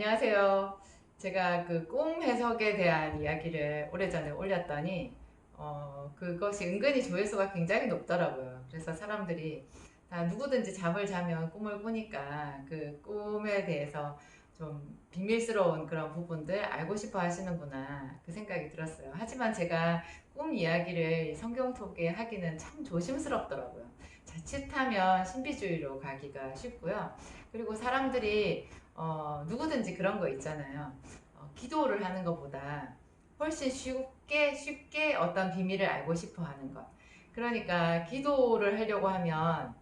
안녕하세요. 제가 그 꿈 해석에 대한 이야기를 오래전에 올렸더니, 그것이 은근히 조회수가 굉장히 높더라고요. 그래서 사람들이 다 누구든지 잠을 자면 꿈을 꾸니까 그 꿈에 대해서 좀 비밀스러운 그런 부분들 알고 싶어 하시는구나, 그 생각이 들었어요. 하지만 제가 꿈 이야기를 성경 속에 하기는 참 조심스럽더라고요. 자칫하면 신비주의로 가기가 쉽고요. 그리고 사람들이 누구든지 그런 거 있잖아요. 기도를 하는 것보다 훨씬 쉽게 어떤 비밀을 알고 싶어 하는 것. 그러니까 기도를 하려고 하면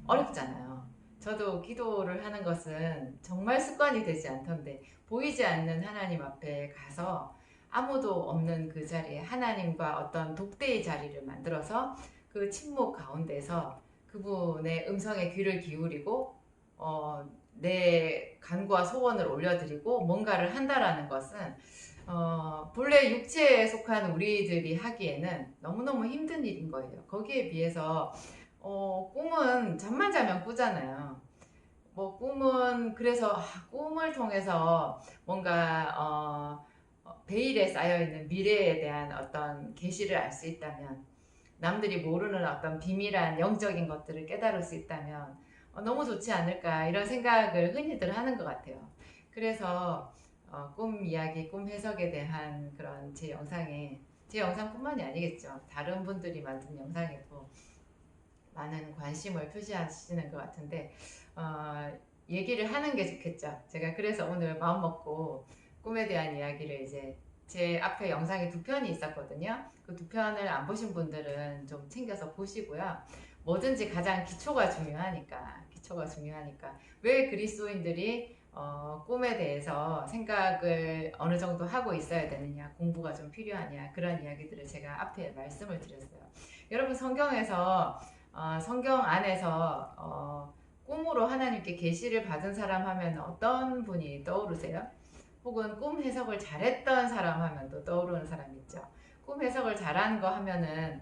어렵잖아요. 저도 기도를 하는 것은 정말 습관이 되지 않던데, 보이지 않는 하나님 앞에 가서 아무도 없는 그 자리에 하나님과 어떤 독대의 자리를 만들어서 그 침묵 가운데서 그분의 음성에 귀를 기울이고 내 간구와 소원을 올려드리고 뭔가를 한다라는 것은 본래 육체에 속한 우리들이 하기에는 너무너무 힘든 일인 거예요. 거기에 비해서 꿈은 잠만 자면 꾸잖아요. 뭐 꿈은 그래서 꿈을 통해서 뭔가 베일에 쌓여 있는 미래에 대한 어떤 계시를 알 수 있다면, 남들이 모르는 어떤 비밀한 영적인 것들을 깨달을 수 있다면 너무 좋지 않을까, 이런 생각을 흔히들 하는 것 같아요. 그래서 꿈 이야기, 꿈 해석에 대한 그런 제 영상뿐만이 아니겠죠. 다른 분들이 만든 영상에도 많은 관심을 표시하시는 것 같은데, 얘기를 하는 게 좋겠죠. 제가 그래서 오늘 마음 먹고 꿈에 대한 이야기를, 이제 제 앞에 영상이 두 편이 있었거든요. 그 두 편을 안 보신 분들은 좀 챙겨서 보시고요. 뭐든지 가장 기초가 중요하니까 왜 그리스도인들이 꿈에 대해서 생각을 어느 정도 하고 있어야 되느냐, 공부가 좀 필요하냐, 그런 이야기들을 제가 앞에 말씀을 드렸어요. 여러분, 성경 안에서 꿈으로 하나님께 계시를 받은 사람 하면 어떤 분이 떠오르세요? 혹은 꿈 해석을 잘했던 사람 하면 또 떠오르는 사람 있죠. 꿈 해석을 잘한 거 하면은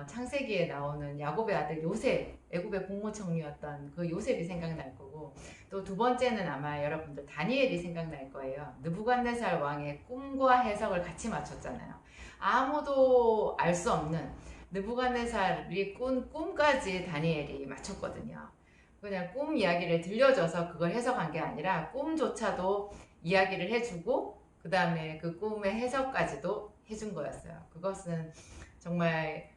창세기에 나오는 야곱의 아들 요셉, 애굽의 공무총리였던 그 요셉이 생각날 거고, 또 두 번째는 아마 여러분들 다니엘이 생각날 거예요. 느부갓네살 왕의 꿈과 해석을 같이 맞췄잖아요. 아무도 알 수 없는 느부갓네살이 꾼 꿈까지 다니엘이 맞췄거든요. 그냥 꿈 이야기를 들려줘서 그걸 해석한 게 아니라 꿈조차도 이야기를 해주고 그 다음에 그 꿈의 해석까지도 해준 거였어요. 그것은 정말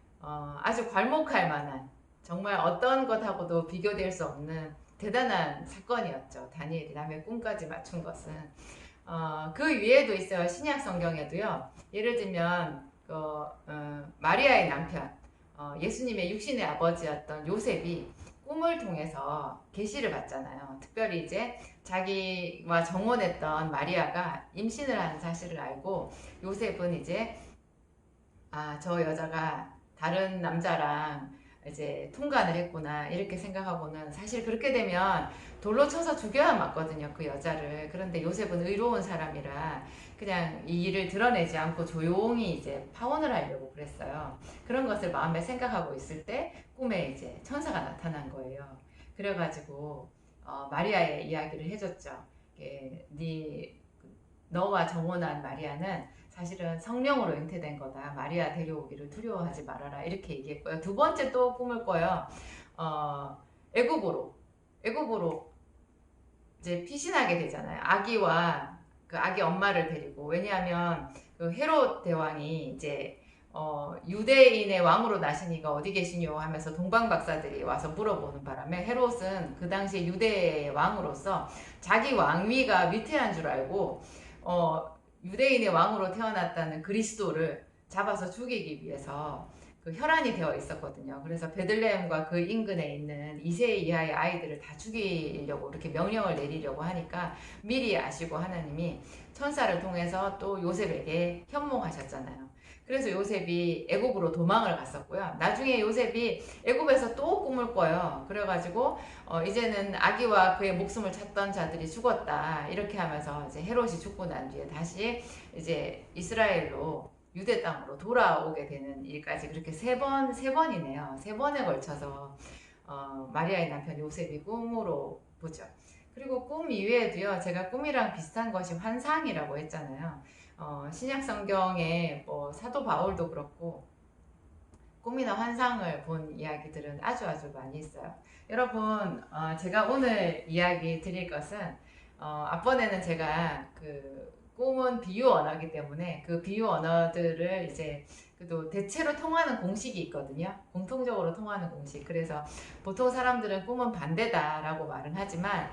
아주 괄목할 만한, 정말 어떤 것하고도 비교될 수 없는 대단한 사건이었죠. 다니엘이 남의 꿈까지 맞춘 것은. 그 위에도 있어요. 신약 성경에도요. 예를 들면 마리아의 남편, 예수님의 육신의 아버지였던 요셉이 꿈을 통해서 계시를 받잖아요. 특별히 이제 자기와 정혼했던 마리아가 임신을 하는 사실을 알고, 요셉은 이제 저 여자가 다른 남자랑 이제 통관을 했구나, 이렇게 생각하고는, 사실 그렇게 되면 돌로 쳐서 죽여야 맞거든요, 그 여자를. 그런데 요셉은 의로운 사람이라 그냥 이 일을 드러내지 않고 조용히 이제 파혼을 하려고 그랬어요. 그런 것을 마음에 생각하고 있을 때 꿈에 이제 천사가 나타난 거예요. 그래가지고 마리아의 이야기를 해줬죠. 너와 정혼한 마리아는 사실은 성령으로 잉태된 거다. 마리아 데려오기를 두려워하지 말아라. 이렇게 얘기했고요. 두 번째 또 꿈을 꿔요. 어, 애굽으로 애굽으로 이제 피신하게 되잖아요. 아기와 그 아기 엄마를 데리고. 왜냐하면 그 헤롯 대왕이 이제 유대인의 왕으로 나시니가 어디 계시뇨 하면서 동방박사들이 와서 물어보는 바람에, 헤롯은 그 당시 유대의 왕으로서 자기 왕위가 위태한 줄 알고 유대인의 왕으로 태어났다는 그리스도를 잡아서 죽이기 위해서 그 혈안이 되어 있었거든요. 그래서 베들레헴과 그 인근에 있는 2세 이하의 아이들을 다 죽이려고 이렇게 명령을 내리려고 하니까, 미리 아시고 하나님이 천사를 통해서 또 요셉에게 현몽하셨잖아요. 그래서 요셉이 애굽으로 도망을 갔었고요. 나중에 요셉이 애굽에서 또 꿈을 꿔요. 그래가지고 이제는 아기와 그의 목숨을 찾던 자들이 죽었다, 이렇게 하면서 이제 헤롯이 죽고 난 뒤에 다시 이제 이스라엘로, 유대 땅으로 돌아오게 되는 일까지, 그렇게 세 번이네요. 세 번에 걸쳐서 마리아의 남편 요셉이 꿈으로 보죠. 그리고 꿈 이외에도요, 제가 꿈이랑 비슷한 것이 환상이라고 했잖아요. 신약 성경에 뭐 사도 바울도 그렇고 꿈이나 환상을 본 이야기들은 아주 많이 있어요. 여러분, 제가 오늘 이야기 드릴 것은 앞번에는 제가 그 꿈은 비유 언어이기 때문에 그 비유 언어들을 이제 그래도 대체로 통하는 공식이 있거든요. 공통적으로 통하는 공식. 그래서 보통 사람들은 꿈은 반대다라고 말은 하지만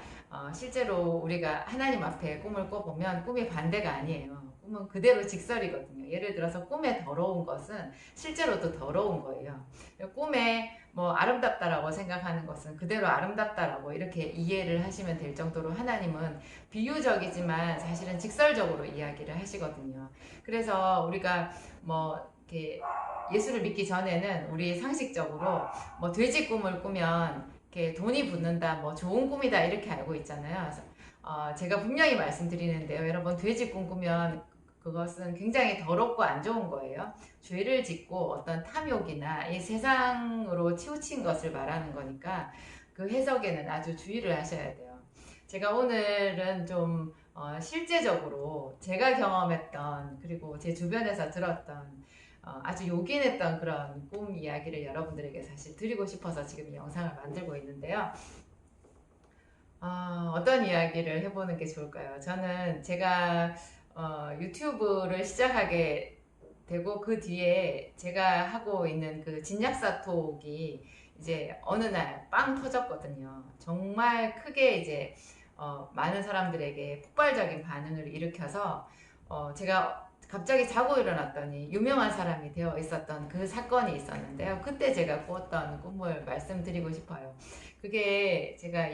실제로 우리가 하나님 앞에 꿈을 꿔보면 꿈이 반대가 아니에요. 꿈은 그대로 직설이거든요. 예를 들어서 꿈에 더러운 것은 실제로도 더러운 거예요. 꿈에 뭐 아름답다라고 생각하는 것은 그대로 아름답다라고 이렇게 이해를 하시면 될 정도로 하나님은 비유적이지만 사실은 직설적으로 이야기를 하시거든요. 그래서 우리가 뭐 이렇게 예수를 믿기 전에는 우리 상식적으로 뭐 돼지 꿈을 꾸면 이렇게 돈이 붙는다, 뭐 좋은 꿈이다 이렇게 알고 있잖아요. 그래서 제가 분명히 말씀드리는데요. 여러분 돼지 꿈 꾸면 그것은 굉장히 더럽고 안 좋은 거예요. 죄를 짓고 어떤 탐욕이나 이 세상으로 치우친 것을 말하는 거니까 그 해석에는 아주 주의를 하셔야 돼요. 제가 오늘은 좀 실제적으로 제가 경험했던 그리고 제 주변에서 들었던 아주 요긴했던 그런 꿈 이야기를 여러분들에게 사실 드리고 싶어서 지금 이 영상을 만들고 있는데요. 어떤 이야기를 해보는 게 좋을까요? 저는 제가 유튜브를 시작하게 되고 그 뒤에 제가 하고 있는 그 진약사톡이 이제 어느 날 빵 터졌거든요. 정말 크게 이제 많은 사람들에게 폭발적인 반응을 일으켜서 제가 갑자기 자고 일어났더니 유명한 사람이 되어 있었던 그 사건이 있었는데요. 그때 제가 꾸었던 꿈을 말씀드리고 싶어요. 그게 제가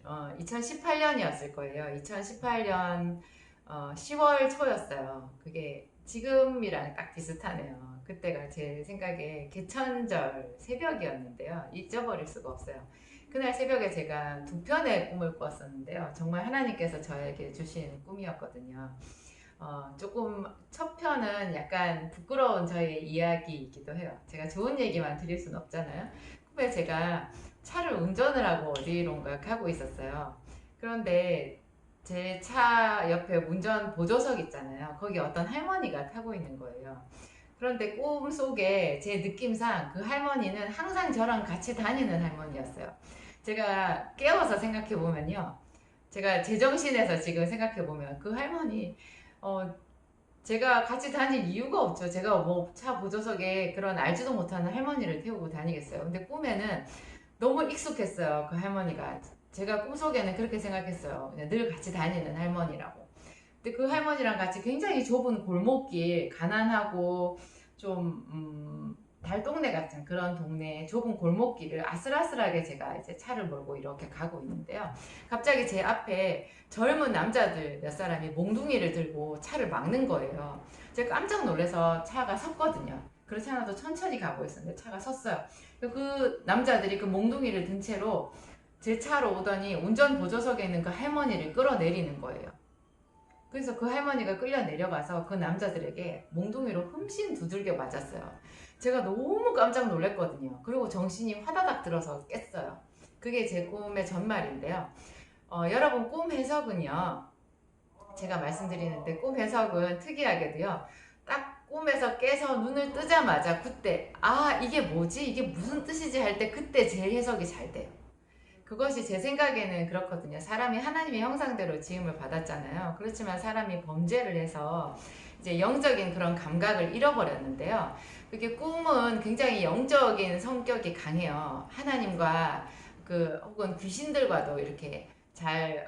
2018년이었을 거예요. 2018년 10월 초였어요. 그게 지금이랑 딱 비슷하네요. 그때가 제 생각에 개천절 새벽이었는데요. 잊어버릴 수가 없어요. 그날 새벽에 제가 두 편의 꿈을 꾸었었는데요. 정말 하나님께서 저에게 주신 꿈이었거든요. 조금 첫 편은 약간 부끄러운 저의 이야기이기도 해요. 제가 좋은 얘기만 드릴 수는 없잖아요. 꿈에 제가 차를 운전을 하고 어디론가 가고 있었어요. 그런데 제 차 옆에 운전 보조석 있잖아요. 거기 어떤 할머니가 타고 있는 거예요. 그런데 꿈속에 제 느낌상 그 할머니는 항상 저랑 같이 다니는 할머니였어요. 제가 깨워서 생각해 보면요. 제가 제정신에서 지금 생각해 보면 그 할머니 어, 제가 같이 다닐 이유가 없죠. 제가 뭐 차 보조석에 그런 알지도 못하는 할머니를 태우고 다니겠어요. 근데 꿈에는 너무 익숙했어요. 그 할머니가. 제가 꿈속에는 그렇게 생각했어요. 그냥 늘 같이 다니는 할머니라고. 근데 그 할머니랑 같이 굉장히 좁은 골목길, 가난하고 좀 달동네 같은 그런 동네 좁은 골목길을 아슬아슬하게 제가 이제 차를 몰고 이렇게 가고 있는데요. 갑자기 제 앞에 젊은 남자들 몇 사람이 몽둥이를 들고 차를 막는 거예요. 제가 깜짝 놀라서 차가 섰거든요. 그렇지 않아도 천천히 가고 있었는데 차가 섰어요. 그 남자들이 그 몽둥이를 든 채로 제 차로 오더니 운전 보조석에 있는 그 할머니를 끌어내리는 거예요. 그래서 그 할머니가 끌려 내려가서 그 남자들에게 몽둥이로 흠씬 두들겨 맞았어요. 제가 너무 깜짝 놀랐거든요. 그리고 정신이 화다닥 들어서 깼어요. 그게 제 꿈의 전말인데요. 여러분 꿈 해석은요. 제가 말씀드리는데 꿈 해석은 특이하게도요. 딱 꿈에서 깨서 눈을 뜨자마자 그때 이게 뭐지? 이게 무슨 뜻이지? 할 때 그때 제일 해석이 잘 돼요. 그것이 제 생각에는 그렇거든요. 사람이 하나님의 형상대로 지음을 받았잖아요. 그렇지만 사람이 범죄를 해서 이제 영적인 그런 감각을 잃어버렸는데요. 그게 꿈은 굉장히 영적인 성격이 강해요. 하나님과 혹은 귀신들과도 이렇게 잘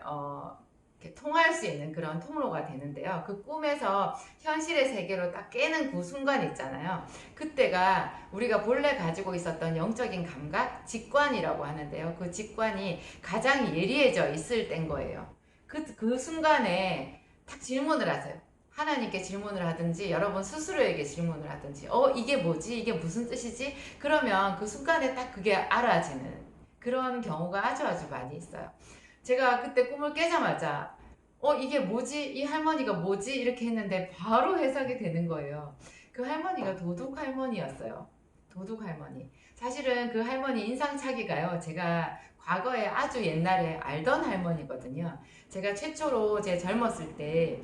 이렇게 통할 수 있는 그런 통로가 되는데요. 그 꿈에서 현실의 세계로 딱 깨는 그 순간 있잖아요. 그때가 우리가 본래 가지고 있었던 영적인 감각, 직관이라고 하는데요. 그 직관이 가장 예리해져 있을 때인 거예요. 그 순간에 딱 질문을 하세요. 하나님께 질문을 하든지 여러분 스스로에게 질문을 하든지 이게 뭐지? 이게 무슨 뜻이지? 그러면 그 순간에 딱 그게 알아지는 그런 경우가 아주 많이 있어요. 제가 그때 꿈을 깨자마자 이게 뭐지? 이 할머니가 뭐지? 이렇게 했는데 바로 해석이 되는 거예요. 그 할머니가 도둑 할머니였어요. 도둑 할머니. 사실은 그 할머니 인상착의가요. 제가 과거에 아주 옛날에 알던 할머니거든요. 제가 최초로 제 젊었을 때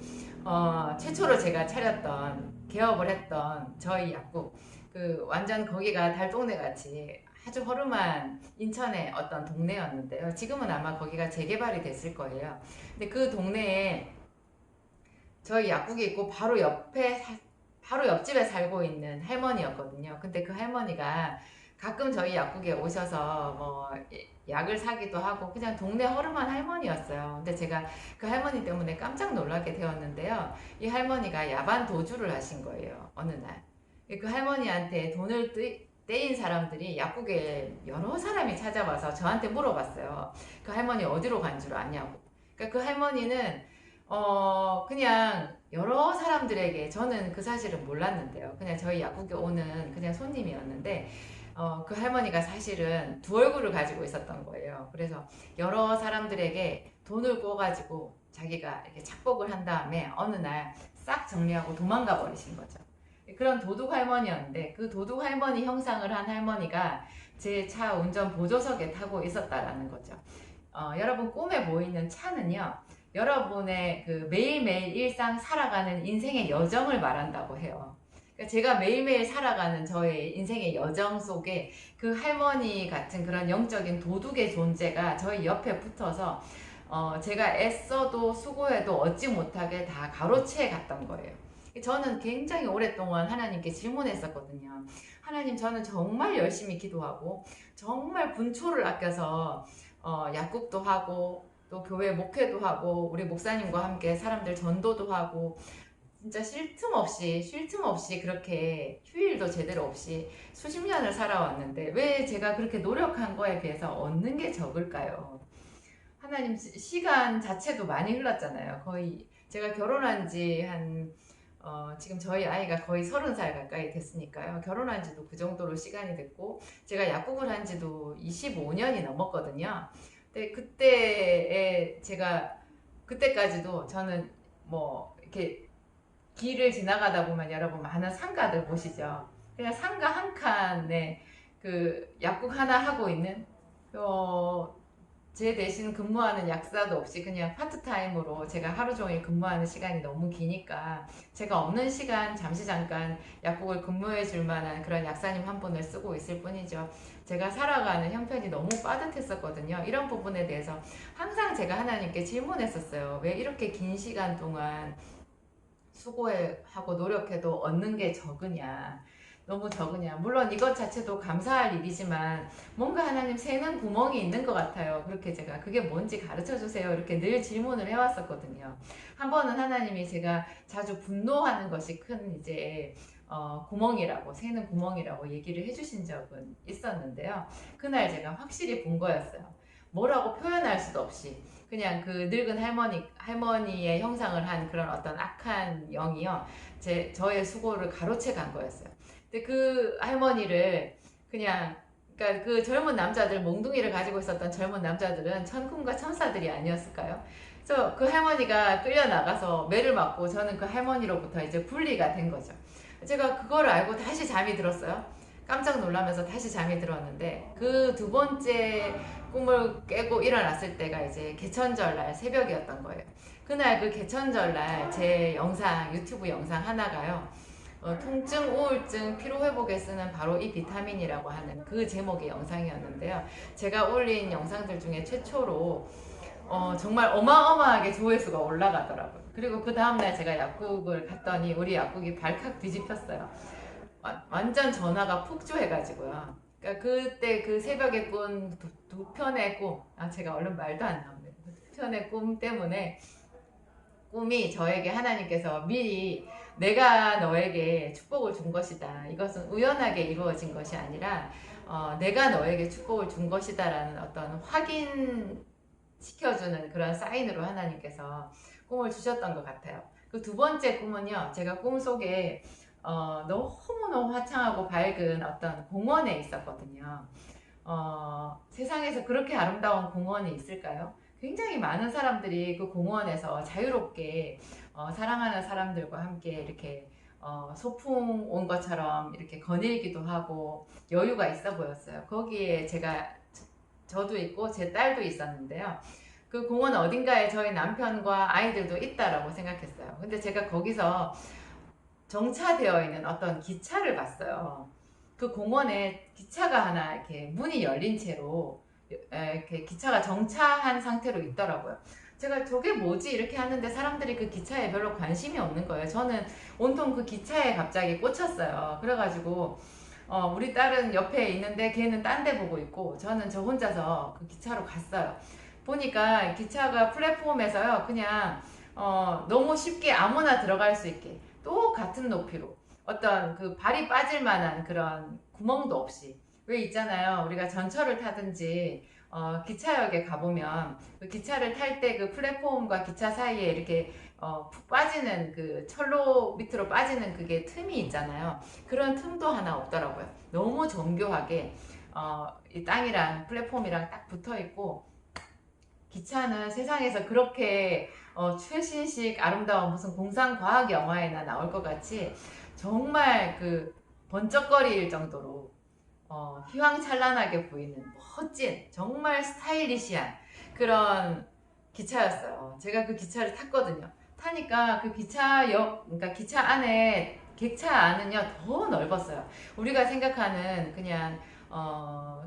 최초로 제가 차렸던 개업을 했던 저희 약국 그 완전 거기가 달동네 같이 아주 허름한 인천의 어떤 동네였는데요. 지금은 아마 거기가 재개발이 됐을 거예요. 근데 그 동네에 저희 약국이 있고 바로 옆집에 살고 있는 할머니였거든요. 근데 그 할머니가 가끔 저희 약국에 오셔서 뭐 약을 사기도 하고 그냥 동네 허름한 할머니였어요. 근데 제가 그 할머니 때문에 깜짝 놀라게 되었는데요. 이 할머니가 야반 도주를 하신 거예요. 어느 날. 그 할머니한테 돈을 떼인 사람들이 약국에 여러 사람이 찾아와서 저한테 물어봤어요. 그 할머니 어디로 간 줄 아냐고. 그러니까 그 할머니는 그냥 여러 사람들에게 저는 그 사실은 몰랐는데요. 그냥 저희 약국에 오는 그냥 손님이었는데 그 할머니가 사실은 두 얼굴을 가지고 있었던 거예요. 그래서 여러 사람들에게 돈을 꿔가지고 자기가 이렇게 착복을 한 다음에 어느 날 싹 정리하고 도망가 버리신 거죠. 그런 도둑 할머니였는데 그 도둑 할머니 형상을 한 할머니가 제 차 운전 보조석에 타고 있었다라는 거죠. 여러분 꿈에 보이는 차는요. 여러분의 그 매일매일 일상 살아가는 인생의 여정을 말한다고 해요. 그러니까 제가 매일매일 살아가는 저의 인생의 여정 속에 그 할머니 같은 그런 영적인 도둑의 존재가 저희 옆에 붙어서 제가 애써도 수고해도 얻지 못하게 다 가로채 갔던 거예요. 저는 굉장히 오랫동안 하나님께 질문했었거든요. 하나님, 저는 정말 열심히 기도하고 정말 분초를 아껴서 약국도 하고 또 교회 목회도 하고 우리 목사님과 함께 사람들 전도도 하고 진짜 쉴 틈 없이 그렇게 휴일도 제대로 없이 수십 년을 살아왔는데 왜 제가 그렇게 노력한 거에 비해서 얻는 게 적을까요? 하나님, 시간 자체도 많이 흘렀잖아요. 거의 제가 결혼한 지 지금 저희 아이가 거의 30살 가까이 됐으니까요. 결혼한 지도 그 정도로 시간이 됐고, 제가 약국을 한 지도 25년이 넘었거든요. 근데 그때까지도 저는 뭐, 이렇게 길을 지나가다 보면 여러분 많은 상가들 보시죠. 그냥 상가 한 칸에 그 약국 하나 하고 있는, 제 대신 근무하는 약사도 없이 그냥 파트타임으로 제가 하루 종일 근무하는 시간이 너무 기니까 제가 없는 시간 잠시 잠깐 약국을 근무해 줄 만한 그런 약사님 한 분을 쓰고 있을 뿐이죠. 제가 살아가는 형편이 너무 빠듯했었거든요. 이런 부분에 대해서 항상 제가 하나님께 질문했었어요. 왜 이렇게 긴 시간 동안 수고하고 노력해도 얻는 게 적으냐. 너무 적으냐. 물론 이것 자체도 감사할 일이지만 뭔가 하나님 새는 구멍이 있는 것 같아요. 그렇게 제가 그게 뭔지 가르쳐 주세요. 이렇게 늘 질문을 해왔었거든요. 한 번은 하나님이 제가 자주 분노하는 것이 큰 이제 구멍이라고, 새는 구멍이라고 얘기를 해주신 적은 있었는데요. 그날 제가 확실히 본 거였어요. 뭐라고 표현할 수도 없이 그냥 그 늙은 할머니의 형상을 한 그런 어떤 악한 영이요. 저의 수고를 가로채 간 거였어요. 근데 그 할머니를 그러니까 그 젊은 남자들, 몽둥이를 가지고 있었던 젊은 남자들은 천군과 천사들이 아니었을까요? 그래서 그 할머니가 끌려나가서 매를 맞고 저는 그 할머니로부터 이제 분리가 된 거죠. 제가 그거를 알고 다시 잠이 들었어요. 깜짝 놀라면서 다시 잠이 들었는데 그 두 번째 꿈을 깨고 일어났을 때가 이제 개천절날 새벽이었던 거예요. 그날 그 개천절날 제 유튜브 영상 하나가요. 통증, 우울증, 피로회복에 쓰는 바로 이 비타민이라고 하는 그 제목의 영상이었는데요. 제가 올린 영상들 중에 최초로 정말 어마어마하게 조회수가 올라가더라고요. 그리고 그 다음날 제가 약국을 갔더니 우리 약국이 발칵 뒤집혔어요. 완전 전화가 폭주해가지고요. 그러니까 그때 그 새벽의 꿈 두 편의 꿈, 제가 얼른 말도 안 나옵니다. 두 편의 꿈 때문에 꿈이 저에게 하나님께서 미리 내가 너에게 축복을 준 것이다. 이것은 우연하게 이루어진 것이 아니라 내가 너에게 축복을 준 것이다라는 어떤 확인시켜주는 그런 사인으로 하나님께서 꿈을 주셨던 것 같아요. 그 두 번째 꿈은요. 제가 꿈속에 너무너무 화창하고 밝은 어떤 공원에 있었거든요. 세상에서 그렇게 아름다운 공원이 있을까요? 굉장히 많은 사람들이 그 공원에서 자유롭게 사랑하는 사람들과 함께 이렇게 소풍 온 것처럼 이렇게 거닐기도 하고 여유가 있어 보였어요. 거기에 제가 저도 있고 제 딸도 있었는데요. 그 공원 어딘가에 저희 남편과 아이들도 있다라고 생각했어요. 근데 제가 거기서 정차되어 있는 어떤 기차를 봤어요. 그 공원에 기차가 하나 이렇게 문이 열린 채로 이렇게 기차가 정차한 상태로 있더라고요. 제가 저게 뭐지 이렇게 하는데 사람들이 그 기차에 별로 관심이 없는 거예요. 저는 온통 그 기차에 갑자기 꽂혔어요. 그래가지고 우리 딸은 옆에 있는데 걔는 딴 데 보고 있고 저는 저 혼자서 그 기차로 갔어요. 보니까 기차가 플랫폼에서요 그냥 너무 쉽게 아무나 들어갈 수 있게 또 같은 높이로 어떤 그 발이 빠질 만한 그런 구멍도 없이 왜 있잖아요. 우리가 전철을 타든지 기차역에 가보면 그 기차를 탈 때 그 플랫폼과 기차 사이에 이렇게 푹 빠지는 그 철로 밑으로 빠지는 그게 틈이 있잖아요. 그런 틈도 하나 없더라고요. 너무 정교하게 이 땅이랑 플랫폼이랑 딱 붙어 있고 기차는 세상에서 그렇게 최신식 아름다운 무슨 공상과학 영화에나 나올 것 같이 정말 그 번쩍거릴 정도로 휘황찬란하게 보이는 멋진 정말 스타일리시한 그런 기차였어요. 제가 그 기차를 탔거든요. 타니까 그 기차역, 그러니까 기차 안에 객차 안은요 더 넓었어요. 우리가 생각하는 그냥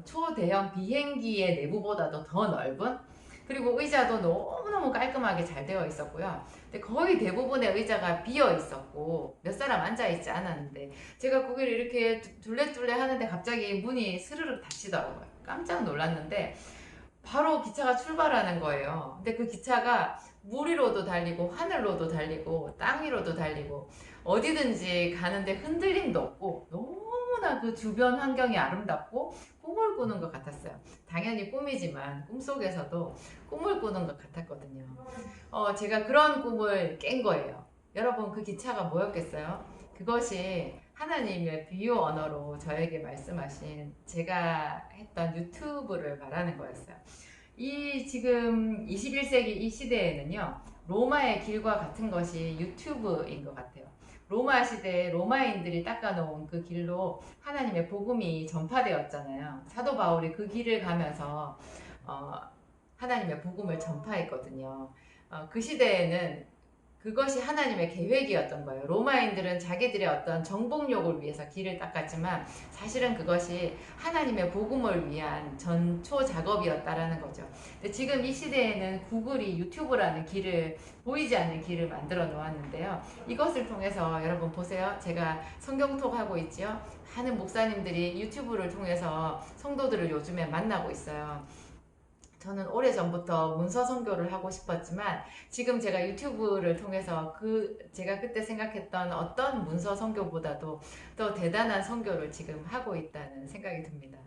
초대형 비행기의 내부보다도 더 넓은 그리고 의자도 너무너무 깔끔하게 잘 되어 있었고요. 근데 거의 대부분의 의자가 비어 있었고 몇 사람 앉아 있지 않았는데 제가 거기를 이렇게 둘레둘레 하는데 갑자기 문이 스르륵 닫히더라고요. 깜짝 놀랐는데 바로 기차가 출발하는 거예요. 근데 그 기차가 물 위로도 달리고 하늘로도 달리고 땅 위로도 달리고 어디든지 가는데 흔들림도 없고 너무나 그 주변 환경이 아름답고 꿈을 꾸는 것 같았어요. 당연히 꿈이지만 꿈속에서도 꿈을 꾸는 것 같았거든요. 제가 그런 꿈을 깬 거예요. 여러분 그 기차가 뭐였겠어요? 그것이 하나님의 비유 언어로 저에게 말씀하신 제가 했던 유튜브를 말하는 거였어요. 이 지금 21세기 이 시대에는요, 로마의 길과 같은 것이 유튜브인 것 같아요. 로마 시대에 로마인들이 닦아놓은 그 길로 하나님의 복음이 전파되었잖아요. 사도 바울이 그 길을 가면서 어, 하나님의 복음을 전파했거든요. 그 시대에는 그것이 하나님의 계획이었던 거예요. 로마인들은 자기들의 어떤 정복욕을 위해서 길을 닦았지만 사실은 그것이 하나님의 복음을 위한 전초 작업이었다라는 거죠. 근데 지금 이 시대에는 구글이 유튜브라는 길을 보이지 않는 길을 만들어 놓았는데요. 이것을 통해서 여러분 보세요. 제가 성경톡 하고 있지요. 많은 목사님들이 유튜브를 통해서 성도들을 요즘에 만나고 있어요. 저는 오래전부터 문서 선교를 하고 싶었지만 지금 제가 유튜브를 통해서 제가 그때 생각했던 어떤 문서 선교보다도 더 대단한 선교를 지금 하고 있다는 생각이 듭니다.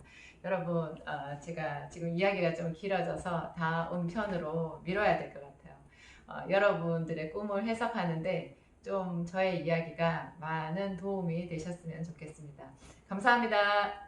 여러분, 제가 지금 이야기가 좀 길어져서 다음 편으로 미뤄야 될 것 같아요. 여러분들의 꿈을 해석하는데 좀 저의 이야기가 많은 도움이 되셨으면 좋겠습니다. 감사합니다.